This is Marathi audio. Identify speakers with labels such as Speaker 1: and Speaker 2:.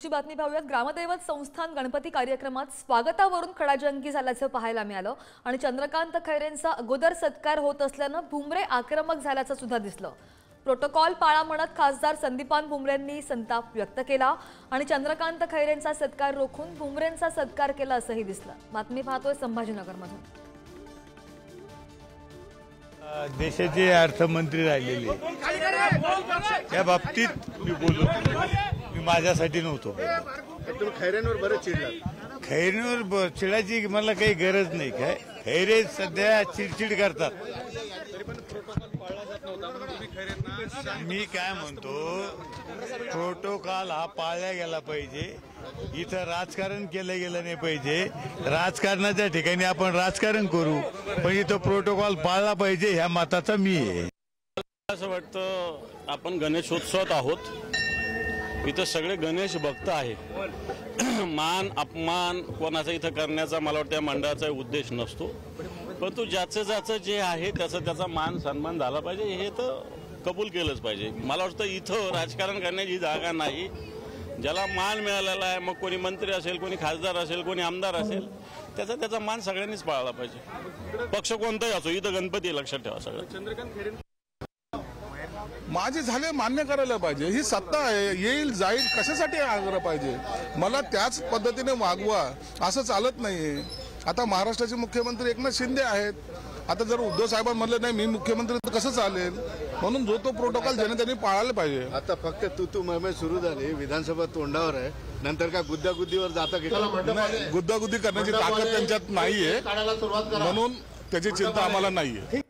Speaker 1: ची बातमी पाहूयात। ग्रामदैवत संस्थान गणपती कार्यक्रमात स्वागतावरून खडाजंगी झाल्याचं पाहायला मिळालं आणि चंद्रकांत खैरेंचा अगोदर सत्कार होत असल्याने भुमरे आक्रमक झाल्याचं सुद्धा दिसलं। प्रोटोकॉल पाळा म्हणत खासदार संदीपान भुमरेंनी संताप व्यक्त केला आणि चंद्रकांत खैरेंचा सत्कार रोखून भुमरेंचा सत्कार केला असंही दिसलं। बातमी पाहतोय संभाजीनगरमधून।
Speaker 2: देशाचे अर्थमंत्री राहिलेले त्या बाबतीत मी बोललो, मी माझ्यासाठी नव्हतो।
Speaker 3: खैरेंवर बरं चिडला।
Speaker 2: खैरेंवर चिडायची मला काही गरज नाही। काय खैरे सध्या चिडचिड करतात। मी काय म्हणतो, प्रोटोकॉल हा पाळला गेला पाहिजे। इथं राजकारण केलं गेलं नाही पाहिजे। राजकारणाच्या ठिकाणी आपण राजकारण करू, पण इथं प्रोटोकॉल पाळला पाहिजे ह्या मताचा मी आहे।
Speaker 4: असं वाटतं आपण गणेशोत्सवात आहोत, इथं सगळे गणेश भक्त आहेत। मान अपमान कोणाचा इथं करण्याचा मला वाटतं या मंडळाचा उद्देश नसतो, परंतु ज्याचं ज्याचं जे आहे त्याचा त्याचा मान सन्मान झाला पाहिजे हे तर कबूल केलंच पाहिजे। मला वाटतं इथं राजकारण करण्याची जागा नाही। ज्याला मान मिळालेला आहे, मग कोणी मंत्री असेल, कोणी खासदार असेल, कोणी आमदार असेल, त्याचा मान सगळ्यांनीच पाळला पाहिजे। पक्ष कोणताही असो, इथं गणपती लक्षात ठेवा सगळं।
Speaker 5: माझे झाले मान्य करायला पाहिजे। ही सत्ता आहे, येईल जाईल, कशासाठी आग्रह पाहिजे? मला त्याच पद्धतीने वागवा असं चालत नाहीये। आता महाराष्ट्राचे मुख्यमंत्री एकनाथ शिंदे आहेत। आता जर उद्धव साहेबांनी म्हणलं नाही मी मुख्यमंत्री तर कसं चालेल? म्हणून जो तो प्रोटोकॉल ज्याने त्यांनी पाळायला पाहिजे।
Speaker 3: आता फक्त तू ममे सुरू झाली, विधानसभा तोंडावर आहे, नंतर काय गुद्दागुद्दीवर जाता की?
Speaker 5: गुद्दागुद्दी करण्याची ताकद त्यांच्यात नाहीये, म्हणून त्याची चिंता आम्हाला नाहीये।